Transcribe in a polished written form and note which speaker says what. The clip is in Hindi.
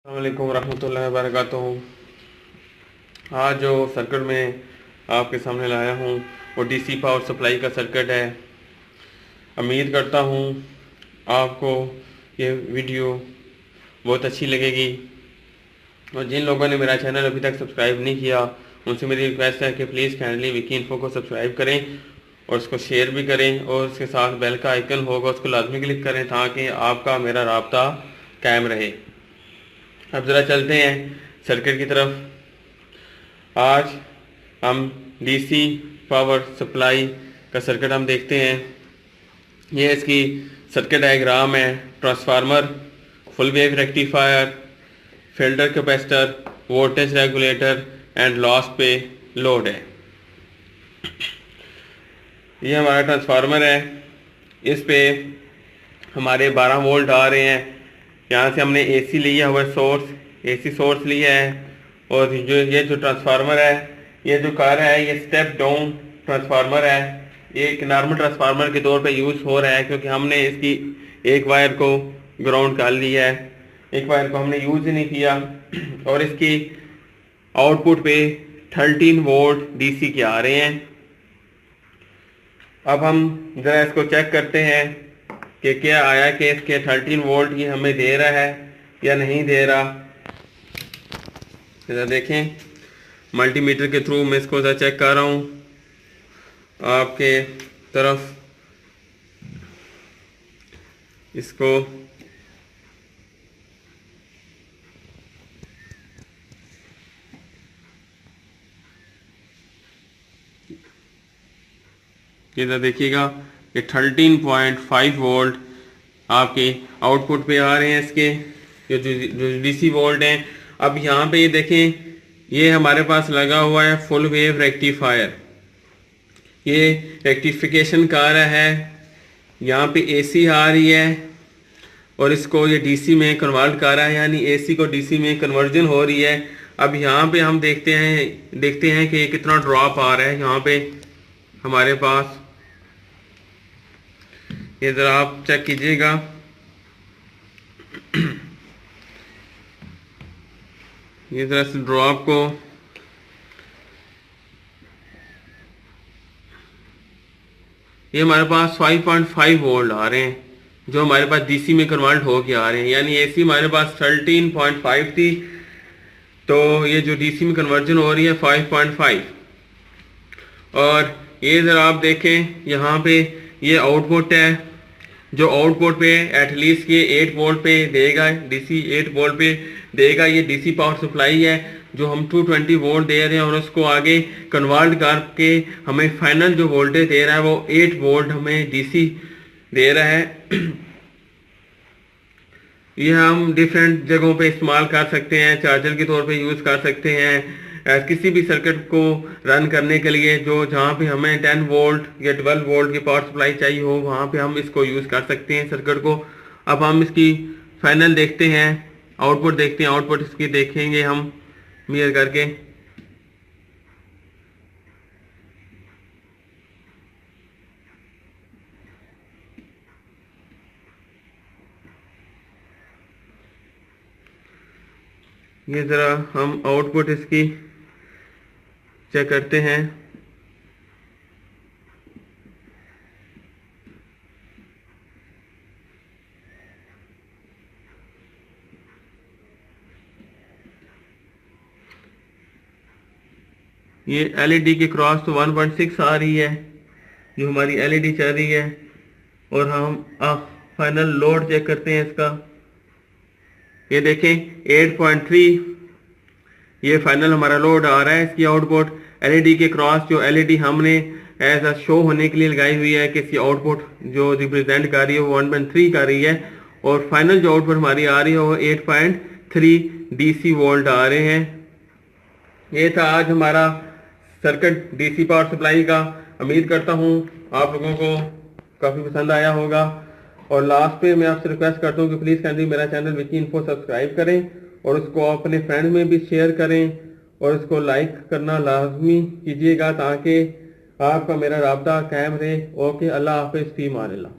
Speaker 1: अस्सलामुअलैकुम रहमतुल्लाहि वबरकातुहू। आज जो सर्किट में आपके सामने लाया हूँ वो डीसी पावर सप्लाई का सर्किट है। उम्मीद करता हूँ आपको ये वीडियो बहुत अच्छी लगेगी और जिन लोगों ने मेरा चैनल अभी तक सब्सक्राइब नहीं किया उनसे मेरी रिक्वेस्ट है कि प्लीज़ काइंडली विकी इन्फो को सब्सक्राइब करें और उसको शेयर भी करें और उसके साथ बेल का आइकन होगा उसको लाजमी क्लिक करें ताकि आपका मेरा राब्ता कायम रहे। अब ज़रा चलते हैं सर्किट की तरफ। आज हम डीसी पावर सप्लाई का सर्किट हम देखते हैं। ये इसकी सर्किट डायग्राम है। Transformer, full wave rectifier, filter capacitor, voltage regulator and loss पे लोड है। ये हमारा ट्रांसफार्मर है। इस पे हमारे 12 वोल्ट आ रहे हैं। यहाँ से हमने एसी लिया हुआ सोर्स, एसी सोर्स लिया है और ये जो ट्रांसफार्मर है, ये जो कार है, ये स्टेप डाउन ट्रांसफार्मर है। ये एक नॉर्मल ट्रांसफार्मर के तौर पे यूज़ हो रहा है क्योंकि हमने इसकी एक वायर को ग्राउंड कर लिया है, एक वायर को हमने यूज़ ही नहीं किया और इसकी आउटपुट पे 13 वोल्ट डीसी के आ रहे हैं। अब हम ज़रा इसको चेक करते हैं कि क्या आया कि इसके 13 वोल्ट ये हमें दे रहा है या नहीं दे रहा। ज़रा देखें, मल्टीमीटर के थ्रू मैं इसको ज़रा चेक कर रहा हूँ आपके तरफ। इसको ये ज़रा देखिएगा कि 13.5 वोल्ट आपके आउटपुट पे आ रहे हैं इसके, जो डीसी वोल्ट हैं। अब यहाँ पे ये देखें, ये हमारे पास लगा हुआ है फुल वेव रेक्टिफायर। ये रेक्टिफिकेशन कर रहा है। यहाँ पे एसी आ रही है और इसको ये डीसी में कन्वर्ट कर रहा है, यानी एसी को डीसी में कन्वर्जन हो रही है। अब यहाँ पे हम देखते हैं कि कितना ड्रॉप आ रहा है यहाँ पे हमारे पास। ये ज़रा आप चेक कीजिएगा। ये ज़रा इस ड्रॉप को ये हमारे पास 5.5 वोल्ट आ रहे हैं जो हमारे पास डीसी में कन्वर्ट हो के आ रहे हैं, यानी एसी हमारे पास 13.5 थी तो ये जो डीसी में कन्वर्जन हो रही है 5.5। और ये ज़रा आप देखें, यहाँ पे ये आउटपुट है जो आउटपुट पे एटलीस्ट ये 8 वोल्ट पे देगा, डीसी 8 वोल्ट पे देगा। ये डीसी पावर सप्लाई है जो हम 220 वोल्ट दे रहे हैं और उसको आगे कन्वर्ट करके हमें फाइनल जो वोल्टेज दे रहा है वो 8 वोल्ट हमें डीसी दे रहा है। ये हम डिफरेंट जगहों पे इस्तेमाल कर सकते हैं, चार्जर के तौर पे यूज़ कर सकते हैं किसी भी सर्किट को रन करने के लिए। जो जहाँ पे हमें 10 वोल्ट या 12 वोल्ट की पावर सप्लाई चाहिए हो वहाँ पे हम इसको यूज़ कर सकते हैं सर्किट को। अब हम इसकी फाइनल देखते हैं, आउटपुट देखते हैं। आउटपुट इसकी देखेंगे हम मिरर करके। ये ज़रा हम आउटपुट इसकी चेक करते हैं। ये एलईडी के क्रॉस तो 1.6 आ रही है जो हमारी एलईडी चल रही है। और हम फाइनल लोड चेक करते हैं इसका। ये देखें 8.3 ये फाइनल हमारा लोड आ रहा है। इसकी आउटपुट एलईडी के क्रॉस जो एलईडी हमने एज अ शो होने के लिए लगाई हुई है कि इसकी आउटपुट जो रिप्रेजेंट कर रही है वो 1.3 कर रही है और फाइनल जो आउटपुट हमारी आ रही है वो 8.3 डीसी वोल्ट आ रहे हैं। ये था आज हमारा सर्किट डीसी पावर सप्लाई का। उम्मीद करता हूँ आप लोगों को काफ़ी पसंद आया होगा। और लास्ट पे मैं आपसे रिक्वेस्ट करता हूँ कि प्लीज़ काइंडली मेरा चैनल विकी इन्फो सब्सक्राइब करें और उसको अपने फ्रेंड में भी शेयर करें और इसको लाइक करना लाजमी कीजिएगा ताकि आपका मेरा राब्ता कायम रहे। ओके, अल्लाह हाफिज़, फी अमान अल्लाह।